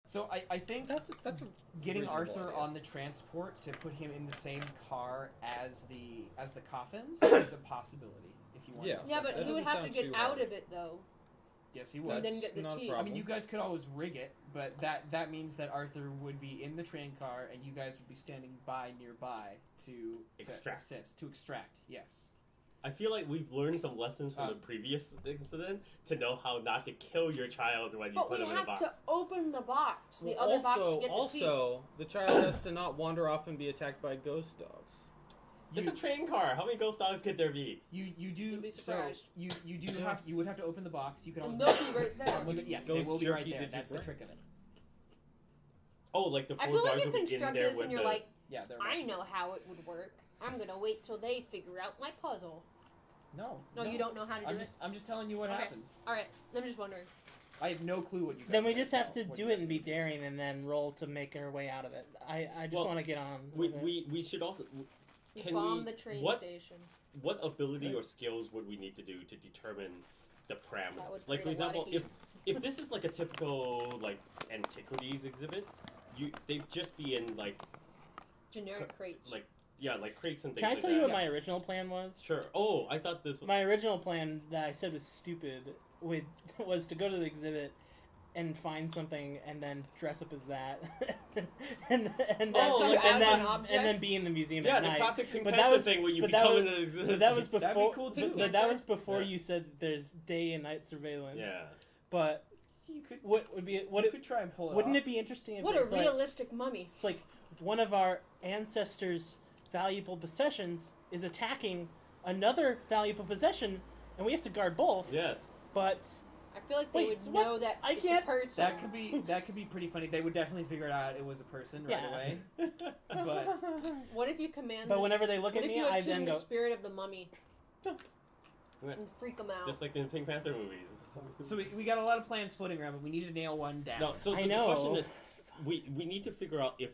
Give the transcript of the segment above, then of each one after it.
So I think That's getting Arthur idea. on the transport to put him in the same car as the coffins is a possibility. If you want. Yeah. To Yeah, set but that he up. would have to get too out hard. of it though. Yes, he And would. then get the not a tea. problem. I mean, you guys could always rig it, but that means that Arthur would be in the train car, and you guys would be standing by nearby to Extract. to extract. Yes. I feel like we've learned some lessons from the previous incident to know how not to kill your child when you But put we him in a have box. to open the box. The Well, other box to get the tea. also, the child has to not wander off and be attacked by ghost dogs. It's a train car. How many ghost dogs could there be? You do You'd be so surprised. you would have to open the box. You could And always they'll be right there. yes, they Ghost will be right jerky there. did you That's the bring? trick of it. Oh, like the I four feel like guards you will be in construct there this with and you're the... like, Yeah, they're. I know how it would work. I'm gonna wait till they figure out my puzzle. No. No, you don't know how to do I'm just telling you what Okay. happens. All right, I'm just wondering. I have no clue what you guys. Then we are just gonna have to what do you it guys and are be gonna do. daring and then roll to make our way out of it. I just Well, want to get on. We, with it. we should also... You Can bomb we... the train what, station. what ability or skills would we need to do to determine the That parameters? would Like, for create a lot of example, heat. if this is like a typical, like, antiquities exhibit, they'd just be in, like, Generic crates. like, yeah, like crates and things Can I like tell that. you what my original plan was? Sure. Oh, I thought this was... My original plan that I said was stupid was to go to the exhibit and find something and then dress up as that and Oh, like as an then object? be in the museum Yeah, at the night. classic Pink But Panther that was- thing where you but that become was- an existence. But that was before. That'd be cool too. But that was Panther? before Yeah. you said there's day and night surveillance. Yeah. But You could. what would be what you it, could try and pull it wouldn't off. it be interesting if What a it's like, realistic mummy. it's like one of our ancestors' valuable possessions is attacking another valuable possession, and we have to guard both. Yes. But I feel like they Wait, would what? know that I it's can't- a person. That could be pretty funny. They would definitely figure out it was a person right Yeah. away. But What if you command? but whenever they look what at if me, you I attune then the go. spirit of the mummy and freak them out? Just like in Pink Panther movies. so we got a lot of plans floating around, but we need to nail one down. No, so I the know. question is, we need to figure out if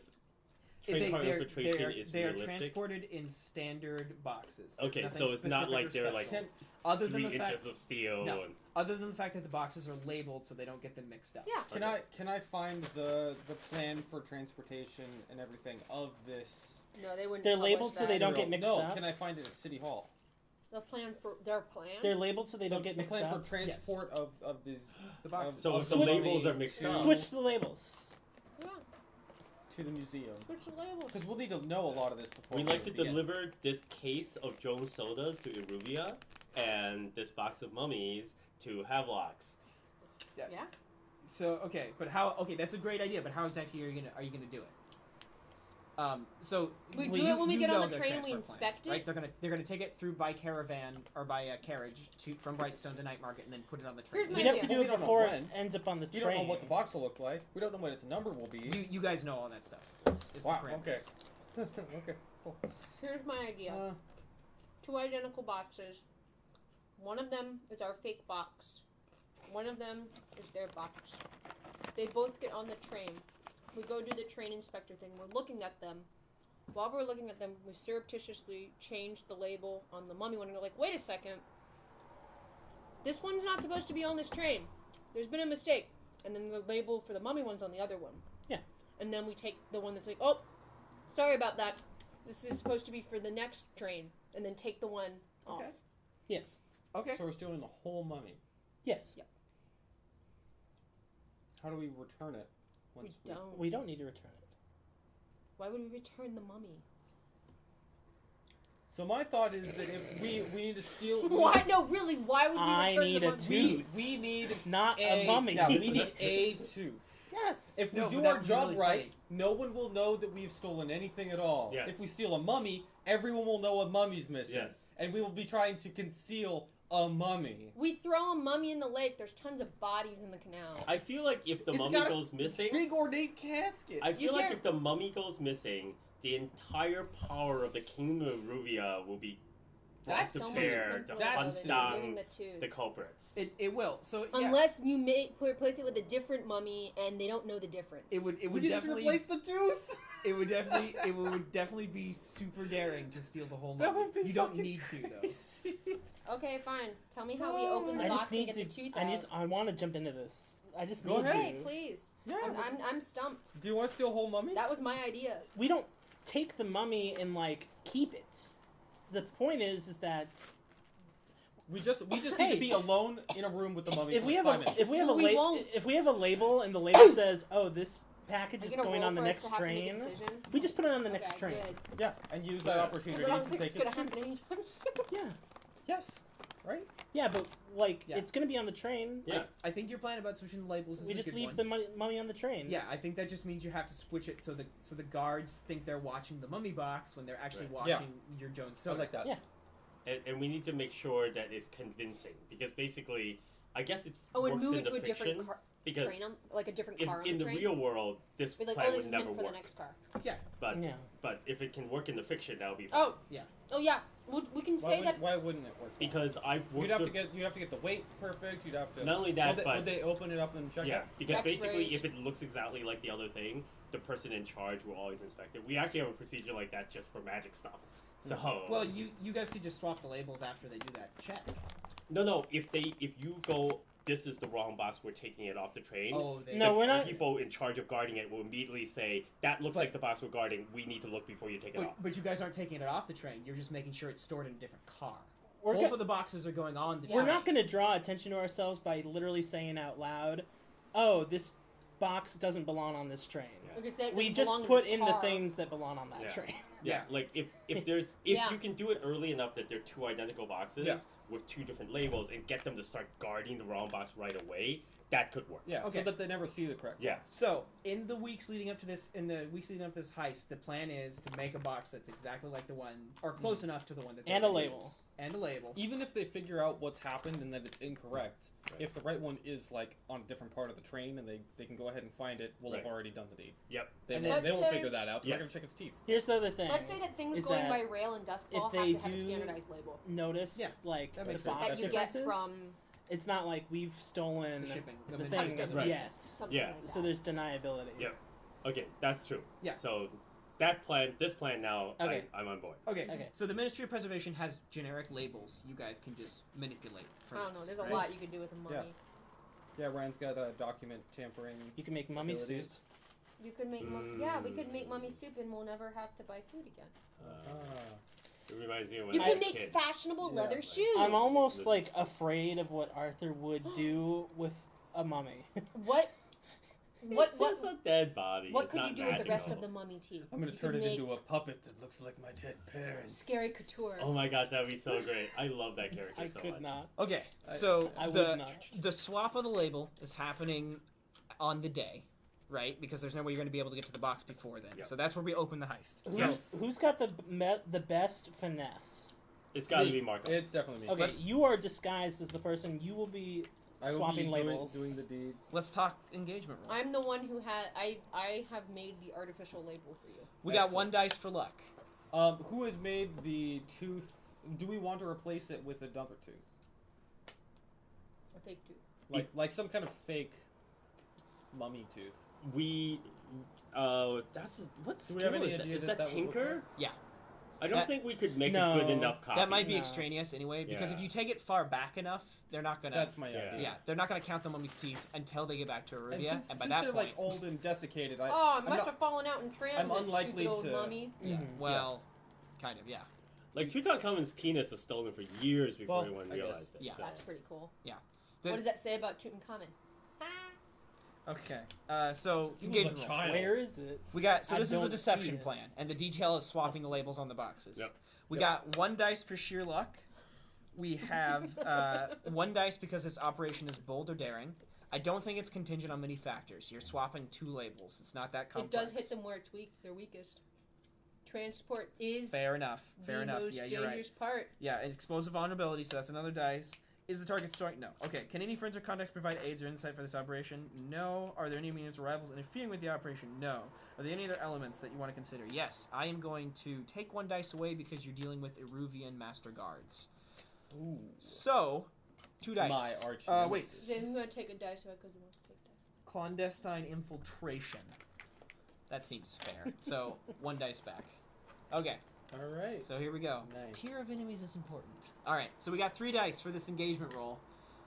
train car infiltration is they are realistic. transported in standard boxes. There's Okay, nothing so it's not specific like or they're like special. other than 3 the fact inches of steel. No. And, other than the fact that the boxes are labeled so they don't get them mixed up. Yeah. Can I find the plan for transportation and everything of this? No, they wouldn't. They're publish labeled so that. they don't get mixed no, up. can I find it at City Hall? The plan for their plan. They're labeled so they don't get the mixed plan up. for transport of these The boxes. so if the Switch- labels are mixed to, up, Switch the labels. Yeah. to the museum. Switch the labels. Because we'll need to know a lot of this before. we like to begin. deliver this case of Jones sodas to Iruvia and this box of mummies to Havelocks. Yeah. So okay, but how? Okay, that's a great idea. But how exactly are you gonna do it? So We well, do it when we you get on know the their train and we transport plan, inspect it? Right? They're gonna take it through by caravan or by carriage from Brightstone to Night Market and then put it on the train. Here's my We'd have to idea. do We it don't know before when. it ends up on the We train. don't know what the box will look like. We don't know what its number will be. You guys know all that stuff. It's Wow, the parameters. okay. Okay, cool. Here's my idea. 2 identical boxes. One of them is our fake box. One of them is their box. They both get on the train. We go do the train inspector thing. We're looking at them. While we're looking at them, we surreptitiously change the label on the mummy one. And we're like, wait a second. This one's not supposed to be on this train. There's been a mistake. And then the label for the mummy one's on the other one. Yeah. And then we take the one that's like, oh, sorry about that. This is supposed to be for the next train. And then take the one off. Okay. Yes. Okay. So we're stealing the whole mummy. Yes. Yep. How do we return it? We don't. We don't need to return it. Why would we return the mummy? So my thought is that if we need to steal... Why? No, really, why would we I return need the a mummy? tooth. We need Not a mummy. Yeah, we need a tooth. Yes. If we No, do but that our would be job really right, funny. no one will know that we've stolen anything at all. Yes. If we steal a mummy, everyone will know a mummy's missing. Yes. And we will be trying to conceal a mummy. We throw a mummy in the lake. There's tons of bodies in the canal. I feel like if the It's mummy got a goes missing, Big ornate casket. I feel like can't- if the mummy goes missing, the entire power of the Kingdom of Ruvia will be brought to so much bear to simpler hunt than down doing the tooth. the culprits. It will. So yeah, Unless you replace it with a different mummy and they don't know the difference. it would We can just definitely replace the tooth. it would definitely be super daring to steal the whole That mummy. would be You don't fucking need to though. crazy. Okay, fine. Tell me how we open the I box just and need get to. the tooth I need. out. I want to jump into this. I just Go need ahead. Okay, to. please. Yeah. I'm stumped. Do you want to steal a whole mummy? That was my idea. We don't take the mummy and like keep it. The point is that We just need Hey. to be alone in a room with the mummy. if for we have 5 a minutes. if we have a We la- won't. if we have a label and the label says, "Oh, this package Are you is gonna going roll on the for us next to have to make a train," decision? we just put it on the next Okay, train. good. Yeah, and use that Yeah. opportunity But I don't to think take it's it. gonna happen anytime soon. Yeah, Yes, right. yeah, but like Yeah. it's gonna be on the train. Yeah. I think your plan about switching the labels is We a just good leave one. the mummy on the train. Yeah, I think that just means you have to switch it so the guards think they're watching the mummy box when they're actually Right. Yeah. watching your Jones I soda. like that. Yeah. And we need to make sure that it's convincing because basically, I guess it Oh, and works move in it to the a different fiction train, like a different car on in the the train. real world this Be like, plan oh, this would is never meant for work. the next car. But Yeah. but if it can work in the fiction, that would be fine. Oh. Yeah. Oh yeah. We can say that. Why wouldn't it work? Because I've worked You'd have to with- get the weight perfect. You'd have to. not only that, would but they open it up and check yeah, it? because basically, X-rays. if it looks exactly like the other thing, the person in charge will always inspect it. We actually have a procedure like that just for magic stuff. So Well, you guys could just swap the labels after they do that check. no, if you go, this is the wrong box. We're taking it off the train. Oh, they No, the we're not- people in charge of guarding it will immediately say that looks like the box we're guarding. We need to look before you take it off. But you guys aren't taking it off the train. You're just making sure it's stored in a different car. We're Both go- of the boxes are going on the Yeah. We're train. not going to draw attention to ourselves by literally saying out loud, "Oh, this box doesn't belong on this train." Yeah. Like I said, it We doesn't just belong in put this in the car. things that belong on that Yeah. train. Yeah, like if there's Yeah. you can do it early enough that they're two identical boxes Yeah. with two different labels and get them to start guarding the wrong box right away, that could work. Yeah, Okay. so that they never see the correct. Yeah. So, in the weeks leading up to this heist, the plan is to make a box that's exactly like the one, or close enough to the one that. And they're a gonna label. use. And a label. Even if they figure out what's happened and that it's incorrect, Right. if the right one is like on a different part of the train and they can go ahead and find it, we'll have Right. already done the deed. Yep. They, And won't, then- they won't Let's figure say- that out. They're Yes. not gonna check its teeth. Here's the other thing. Let's say that things Is going that by rail and Doskvol if have they to have a do- standardized label Notice, Yeah, like that the makes sense. box that you get differences. from It's not like we've stolen The shipping. the materials thing doesn't Right. make yet. sense. something Yeah. like that. So there's deniability. Yep. Okay, that's true. Yeah. So this plan now, Okay. I'm on board. Okay. Okay. So the Ministry of Preservation has generic labels. You guys can just manipulate. For I don't know. this, There's a right? lot you could do with a mummy. Yeah, Ryan's got document tampering You can make mummy soup. abilities. You could make yeah, we could make mummy soup and we'll never have to buy food again. It reminds me of when You I was can a make kid. fashionable Yeah, leather right. shoes. I'm almost This like is- afraid of what Arthur would do with a mummy. What? It's just a dead body. What It's could not you do with the rest magical. of the mummy teeth? I'm gonna You turn could it make into a puppet that looks like my dead parents. scary couture. Oh my gosh, that would be so great. I love that character I so could much. not. Okay. I- So I would the not. the swap of the label is happening on the day, right? Because there's no way you're going to be able to get to the box before then. Yep. So that's where we open the heist. Who's, Yes. who's got the best finesse? It's got to Me. be Marco. It's definitely me. Okay, you are disguised as the person. You will be I will swapping be labels. doing the deed. Let's talk engagement roll. I'm the one who had I have made the artificial label for you. We got Excellent. one dice for luck. Who has made the tooth? Do we want to replace it with another tooth? A fake tooth. Like some kind of fake mummy tooth. We, that's what's Do we have any is idea Is that that that would Tinker? work? Yeah. I don't That- think we could make No. a good enough copy. That might be No. extraneous anyway, because if Yeah. you take it far back enough, they're not gonna. That's my Yeah. idea. yeah, they're not gonna count the mummy's teeth until they get back to And Arabia, since, and by since that they're point, like old and desiccated, Oh, it I'm must not- have fallen out in transit. unlikely stupid old to- mummy. yeah, Mhm. well, kind of, yeah. Like Tutankhamun's penis was stolen for years before Well, anyone I guess. realized it. Yeah. so. That's pretty cool. The- What does that say about Tutankhamun? Okay, so He was a engagement roll. child. Where is it? We got so I this is a don't deception see it. plan, and the detail is swapping the labels on the boxes. Yep. We Yep. got one dice for sheer luck. We have one dice because this operation is bold or daring. I don't think it's contingent on many factors. You're swapping two labels. It's not that It complex. does hit them where it's weak. They're weakest. Transport is Fair enough. Fair the enough. most Yeah, you're right. dangerous part. Yeah, it's explosive vulnerability, so that's another dice. Is the target story? No. Okay. Can any friends or contacts provide aids or insight for this operation? No. Are there any means or rivals interfering with the operation? No. Are there any other elements that you want to consider? Yes. I am going to take 1 dice away because you're dealing with Eruvian Master Guards. Ooh. So, 2 dice. My arch wait. I'm going to take a dice away because he wants to take dice. Clandestine infiltration. That seems fair. So, 1 dice back. Okay. All right. So here we go. Nice. Tier of enemies is important. All right, so we got 3 dice for this engagement roll.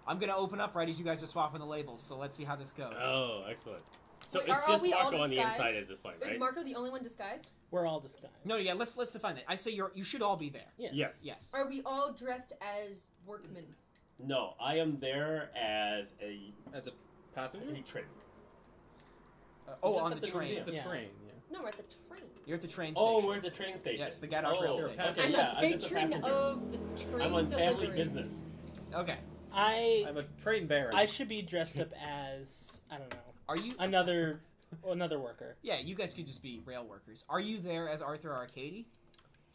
I'm gonna open up right as you guys are swapping the labels. So let's see how this goes. Oh, excellent. So Wait, it's are just we all Marco on the disguised? inside at this point, Is right? Marco the only one disguised? We're all disguised. No, yeah. Let's define that. I say you should all be there. Yeah. Yes. Yes. Are we all dressed as workmen? No, I am there as a Passenger? train. Oh, Just on at the the train. museum. The Yeah. train. No, we're at the train. You're at the train station. Oh, we're at the train station. Yes, the Gadok rail station. passenger. I'm yeah, a I'm just a patron passenger. of the train I'm on family delivery. business. Okay. I'm a train baron. I should be dressed up as, I don't know, Are you? another worker. Yeah, you guys could just be rail workers. Are you there as Arthur or Arkady,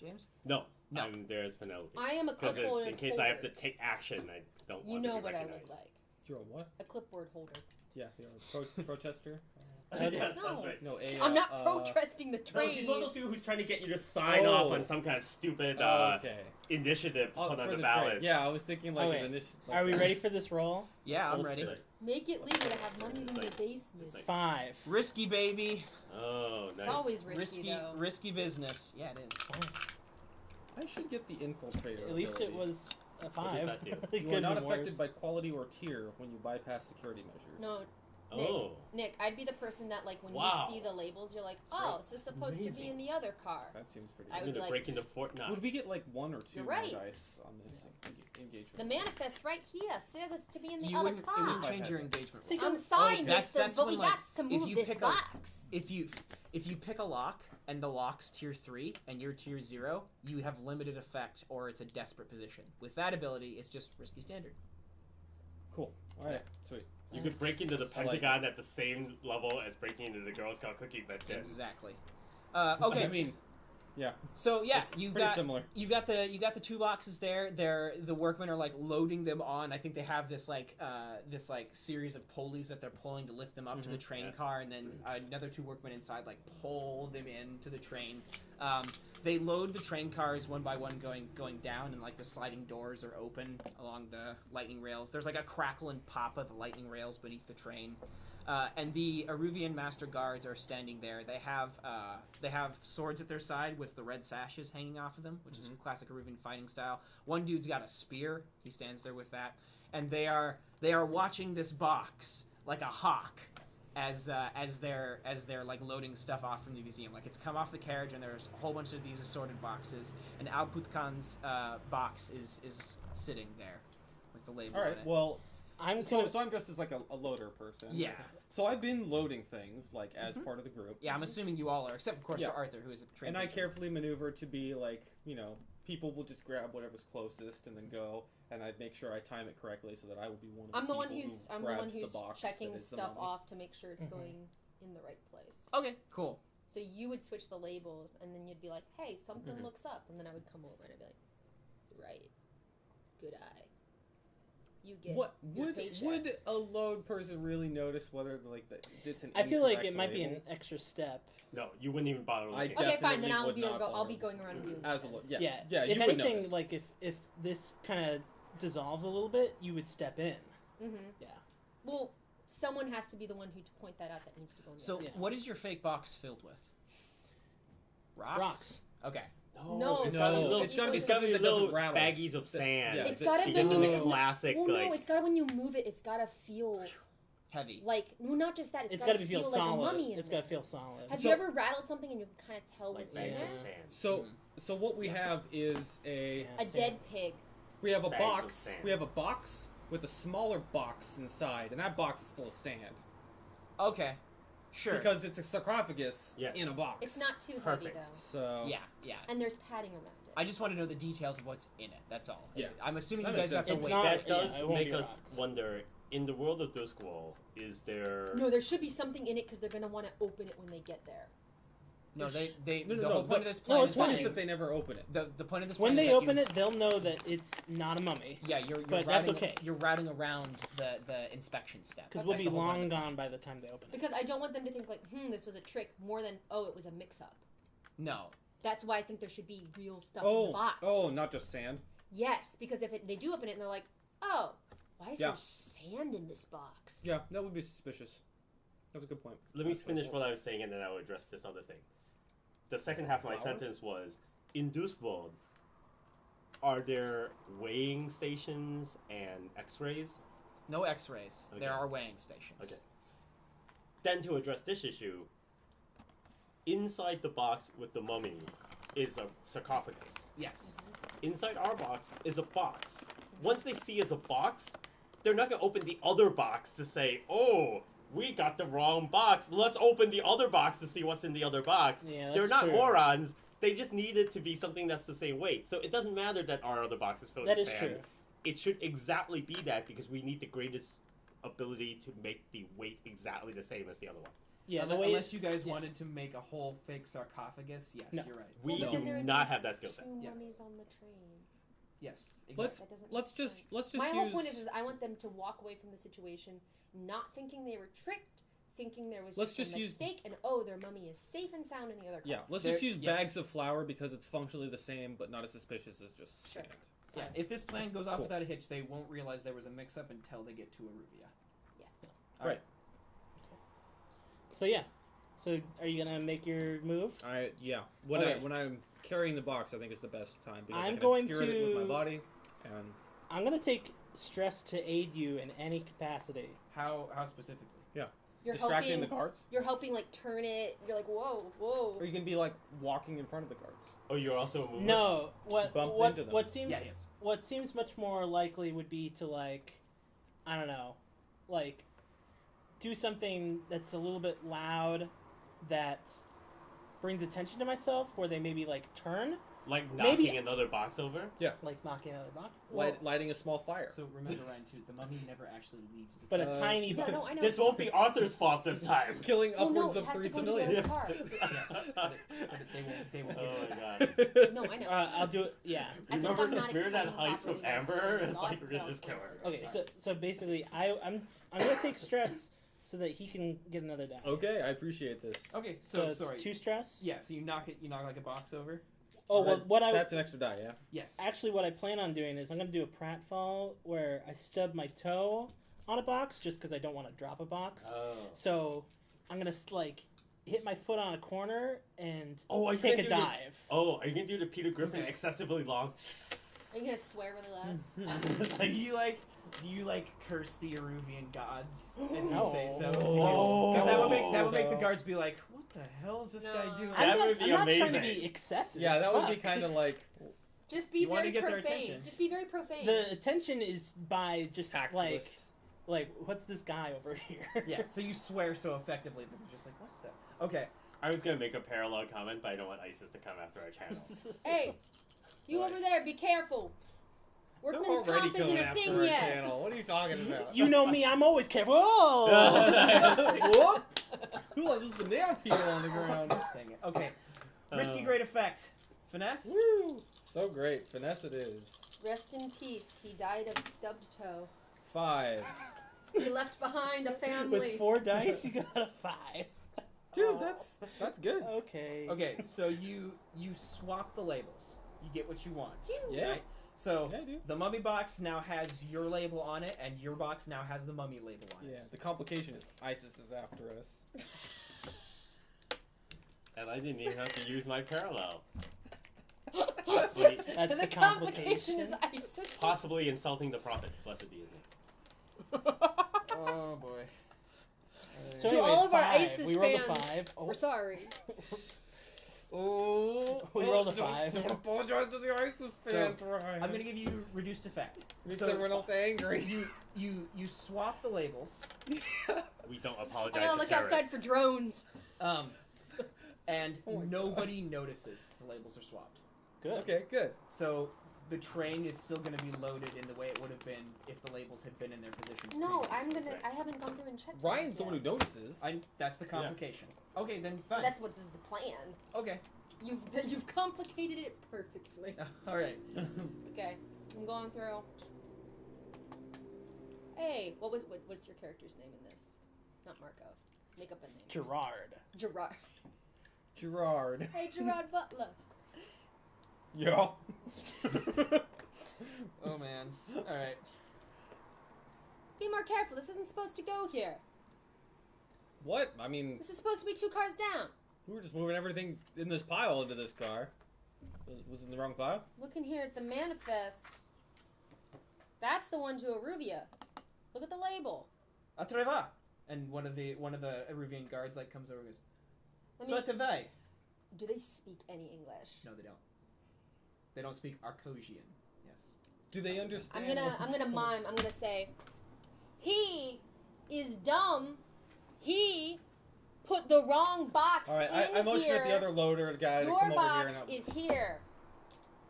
James? No, No. I'm there as Penelope. I am a Because clipboard in case I have to holder. take action, I don't You want know to be what I recognized. look like. You're a what? A clipboard holder. Yeah, you're a protester. Yes, No. that's right. No, I'm not protesting the No, train. she's one of those people who's trying to get you to sign Oh. off on some kind of stupid okay. initiative to Oh, put on for the train. ballot. Yeah, I was thinking like Oh, an wait. initiative. Are we ready for this roll? Yeah, I'm Full ready. stick. Make it legal to have mummies in your It's basement. like- 5. Risky, baby. Oh, nice. It's always risky, though. Risky business. Yeah, it is. I should get the infiltrator. At least it ability. was a 5. What does that do? It You could are not be affected worse. by quality or tier when you bypass security measures. No, Oh. Nick, I'd be the person that, like, when Wow. you see the labels, you're like, That's oh, right. this is supposed to be Amazing. in the other car. That seems pretty I good. would I'm be gonna like- break into Fort Knox. Would we get like 1 or 2 You're more right. dice on this engagement? The manifest right here says it's to be in the You other wouldn't, it car. wouldn't If I change had your that. engagement roll. Think I'm of- signing That's- this, that's but when, we like, got to if move you this pick a- box. If you pick a lock and the lock's tier 3 and you're tier 0, you have limited effect or it's a desperate position. With that ability, it's just risky standard. Cool. All right. Sweet. You could break into the I like Pentagon at the same level as breaking into the Girl Scout cookie bin. Exactly. Okay. I mean, yeah. So yeah, you've Pretty got similar. you got the 2 boxes there. The workmen are like loading them on. I think they have this series of pulleys that they're pulling to lift them up to the train Yeah. car, and then another 2 workmen inside like pull them into the train. They load the train cars one by one, going down, and like the sliding doors are open along the lightning rails. There's like a crackle and pop of the lightning rails beneath the train. And the Eruvian Master Guards are standing there. They have swords at their side with the red sashes hanging off of them, which is classic Eruvian fighting style. One dude's got a spear. He stands there with that, and they are watching this box like a hawk as they're like loading stuff off from the museum. Like it's come off the carriage, and there's a whole bunch of these assorted boxes. And Alputkan's box is sitting there with the label All on right. it. Well, I'm so gonna, I'm dressed as like a loader person. Yeah. So I've been loading things like as part of the group. Yeah, I'm assuming you all are, except of course Yeah. for Arthur, who is a trained And I agent. carefully maneuver to be like, people will just grab whatever's closest and then go, and I make sure I time it correctly so that I will be one of I'm the one people who's who grabs the box checking that is the stuff mummy. off to make sure it's Mhm. going in the right place. Okay, cool. So you would switch the labels, and then you'd be like, "Hey, something Mhm. looks up," and then I would come over and I'd be like, "Right, good eye. You get What your would paycheck." a load person really notice whether it's an I feel like it incorrect might be label? an extra step. No, you wouldn't even bother I looking. Okay, fine. Then definitely I'll would be not I'll be bother. going around and doing As a that. load, yeah. If you would anything, notice. like if this kind of dissolves a little bit, you would step in. Mm-hmm. Yeah. Well, someone has to be the one who to point that out that needs to go in the So, Yeah. what is your fake box filled with? Rocks? Rocks. Okay. No, it's no, gotta be little, it's gotta be it's gotta something be that doesn't little rattle. baggies of sand. Yeah. It's gotta He be. gives them the Well, classic no, like. it's gotta when you move it. It's gotta feel Heavy. like not just that. It's gotta gotta feel like a solid. mummy in It's there. gotta feel solid. Have So- you ever rattled something and you can kind of tell like what's in bags there? of sand. So Mhm. so what we have is A Yeah. dead pig. we have a Bags of box. sand. We have a box with a smaller box inside, and that box is full of sand Okay. Sure. because it's a sarcophagus Yes. in a box. It's not too Perfect. heavy though, So yeah, yeah. and there's padding around it. I just want to know the details of what's in it. That's all. Yeah. I'm assuming That you guys makes got the sense. It's weight. not- That does it won't make be us rocks. wonder. In the world of Doskvol, is there? No, there should be something in it because they're gonna want to open it when they get there. No, they No, the no, whole no, point of this plan no, is it's One fine. is that they never open it. the point of this plan When is they that open you- it, they'll know that it's not a mummy. Yeah, you're But routing, that's okay. You're routing around the inspection step. Because we'll That's be the whole point long of the plan. gone by the time they open it. Because I don't want them to think like, this was a trick, more than it was a mix-up. No. That's why I think there should be real stuff in the box. Oh, not just sand. Yes, because if they do open it and they're like, oh, why is Yeah. there sand in this box? Yeah, that would be suspicious. That's a good point. Let me Actually, finish what I was saying, and then I'll address this other thing. The second half of my Flour? sentence was, in Doskvol, are there weighing stations and x-rays? No X-rays. Okay. There are weighing stations. Okay. Then to address this issue, inside the box with the mummy is a sarcophagus. Yes. Inside our box is a box. Once they see as a box, they're not going to open the other box to say, oh, we got the wrong box. Let's open the other box to see what's in the other box. Yeah, They're that's not true. morons. They just need it to be something that's the same weight. So it doesn't matter that our other box is filled That with is sand. true. It should exactly be that because we need the greatest ability to make the weight exactly the same as the other one. Yeah, the Unless, way unless you guys yeah. wanted to make a whole fake sarcophagus, yes, No. you're right. We Well, but then there do would not be have that skill set. Two Yeah. mummies on the train. Yes. Let's That doesn't let's make just sense. let's just My use. whole point is I want them to walk away from the situation not thinking they were tricked, thinking there was Let's just just a use- mistake, and their mummy is safe and sound in the other car. Yeah, let's There- just use yes. bags of flour because it's functionally the same, but not as suspicious as just Sure. sand. Yeah, if this plan goes off Cool. without a hitch, they won't realize there was a mix-up until they get to Aruvia. Yes. All Right. So yeah. So are you gonna make your move? When Okay. when I'm carrying the box, I think is the best time because I'm I can going obscure it with my to- body, and I'm gonna take stress to aid you in any capacity. How specifically? You're distracting helping. the guards. You're helping like turn it. You're like whoa. Or you can be like walking in front of the guards. Oh, you're also a mover? No, what Bump what into them. what seems Yeah, yes. what seems much more likely would be to like, I don't know, like do something that's a little bit loud that brings attention to myself, where they maybe like turn, Like Maybe- knocking another box over? like knocking out of the box. Lighting a small fire. So remember, Ryan, too, the mummy never actually leaves the But train. a tiny. Yeah, no, I know. This won't be Arthur's fault this time. Killing Well, no, upwards it of has 3 to go together civilians. in the car. Yes, but they won't Oh get my it. god. No, I know. I'll do it. Yeah. I think Remember I'm not the mirror that explaining heist with properly Amber? what It's like, the we're law just kill her. Okay. So basically, I'm gonna take stress so that he can get another die. Okay, I appreciate this. Okay, So so it's sorry. 2 stress. Yeah, so you knock like a box over. Oh well, what I That's an extra die, yeah. Yes. actually what I plan on doing is I'm gonna do a pratfall where I stub my toe on a box just because I don't want to drop a box. Oh. So I'm gonna like hit my foot on a corner and Oh, are you take gonna a do the- dive. Oh, are you gonna do the Peter Griffin Okay. excessively long? Are you gonna swear really loud? Do you curse the Aruvian gods as you No. say so? Oh. Because that would make the So- guards be like, what the hell is this No. guy doing? That I'm not, would be I'm not trying to amazing. be excessive. Yeah, that would be Fuck. kind of like Just be You wanna very get their profane. attention. Just be very profane. The attention is by just tactless. like what's this guy over here? Yeah, so you swear so effectively that they're just like, what the? Okay. I was gonna make a parallel comment, but I don't want ISIS to come after our channel. Hey, you What? over there, be careful. They're Workman's already comp isn't going a after thing our yet. channel. What are you talking about? You know me, I'm always careful. Oh! Whoop! Who let this banana peel on the ground? Dang it. Okay. Risky great effect. Finesse? Woo! So great. Finesse it is. Rest in peace. He died of stubbed toe. 5. He left behind a family. With 4 dice, you got a 5. Dude, that's good. Okay. Okay, so you swap the labels. You get what you want. Yeah. Right? So Yeah, dude. the mummy box now has your label on it, and your box now has the mummy label on Yeah, it. the complication is ISIS is after us. And I didn't even have to use my parallel. Possibly, That's the the complication is complication. ISIS. possibly insulting the prophet. Blessed be his name. Oh boy. So To anyway, all of our 5. ISIS we rolled fans, a 5. Oh, we're sorry. Oh, We rolled a 5. Don't apologize to the ISIS So, fans, Ryan. I'm gonna give you reduced effect. Makes So everyone else angry. you swap the labels, We don't I apologize gotta to look terrorists. outside for drones. and Oh my nobody notices the labels are swapped. Good. Okay, good. So the train is still going to be loaded in the way it would have been if the labels had been in their positions. No, previously. I haven't gone through and checked. Ryan's the those one who yet. notices. That's the complication. Okay, then fine. That's what this is the plan. Okay. You've complicated it perfectly. All right. Okay, I'm going through. Hey, what's your character's name in this? Not Marco. Make up a name. Gerard. Gerard. Gerard. Hey, Gerard Butler. Yeah. Oh man. All right. Be more careful. This isn't supposed to go here. What? I mean, This is supposed to be 2 cars down. we were just moving everything in this pile into this car. Was it in the wrong pile? Looking here at the manifest. That's the one to Aruvia. Look at the label. Atreva. And one of the Eruvian guards like comes over and goes, Let me. Atreva. Do they speak any English? No, they don't. They don't speak Arkosian. Yes. Do they understand? I'm gonna mime. I'm gonna say, he is dumb. He put the wrong box All right, in I motion here. at the other loader guy to Your come over here box and is here.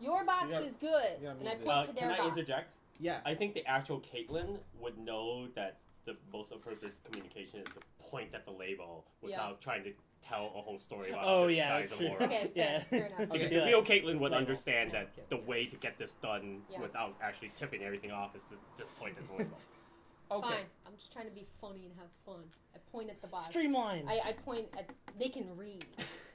Your box gotta- is good. you gotta And I move point to Can their I box. interject? Yeah. I think the actual Caelin would know that the most appropriate communication is to point at the label without trying to tell a whole story about Oh, this yeah, guy's that's true. aura. Okay, fair, Yeah. fair enough. Because Okay. the real Caitlyn would Label. understand that Yeah. the way to get this done Yeah. without actually tipping everything off is to just point at the label. Okay. Fine. I'm just trying to be funny and have fun. I point at the box. Streamline. I point at. They can read,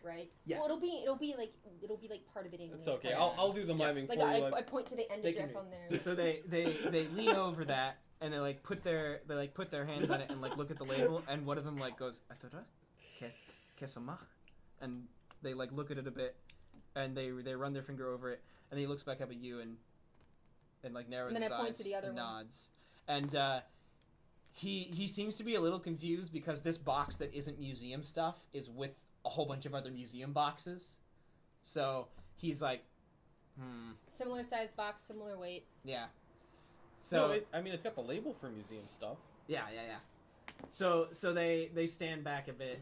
right? Yeah. Well, it'll be like part of it English. It's okay. part of I'll do the miming Like for I you. point to the end They can address read. on there. So they lean over that and they put their hands on it and look at the label and one of them goes Atreva. Qu'est-ce and they look at it a bit and they run their finger over it and he looks back up at you and narrows And then his I point eyes to the other and one. nods and he seems to be a little confused because this box that isn't museum stuff is with a whole bunch of other museum boxes, so he's like, Similar size box, similar weight. yeah. So No, it's got the label for museum stuff. yeah. So they stand back a bit,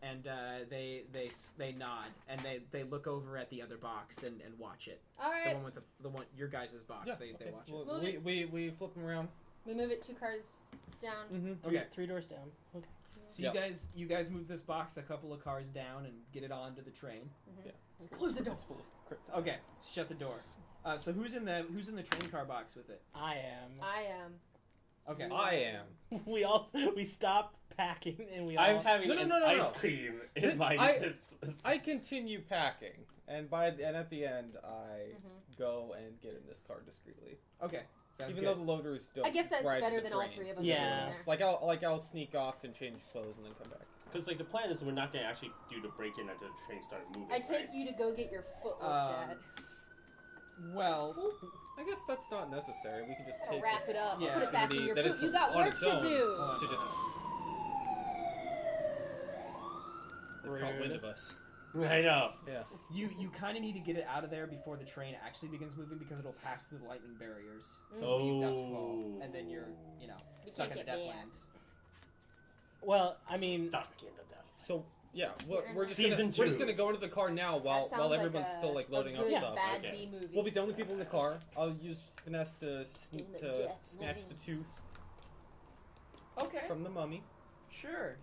and they nod and they look over at the other box and watch it. All The right, one with the one your guys' box. Yeah, They okay. watch it. Well, Move we flip them around. we move it 2 cars down. Mm-hmm. Okay. 3 doors down. Okay. So Yep. you guys move this box a couple of cars down and get it onto the train. Close the door. It's full of crypto. Okay, shut the door. So who's in the train car box with it? I am. I am. Okay. I am. We stop packing and we all. I'm having No, no, an no, no, ice no. cream in my. I continue packing, and at the end, I go and get in this car discreetly. Okay. Sounds Even good. though the loaders don't. I guess that's ride better the than all train. 3 of us. Yeah. being in It's there. I'll sneak off and change clothes and then come back. Because the plan is we're not gonna actually do the break-in until the train started moving. I take right? you to go get your foot looked at. Well, I guess that's not necessary. We can just Gotta take wrap this it up. Yeah. Put it back in opportunity your that boot. it's You got on work its to own do. to just. They've caught wind of us. I know. Yeah. you kind of need to get it out of there before the train actually begins moving because it'll pass through the lightning barriers to leave Doskvol, and then you're You stuck in can't the get back. Deathlands. Well, I mean, Stuck in the death. So yeah, we're just Season we're just 2. gonna go into the car now That while sounds like everyone's still loading a up good stuff. bad Okay. B movie. We'll be the only people in the car. I'll use finesse to Skin the to death snatch the lanes. tooth Okay. from the mummy. Sure.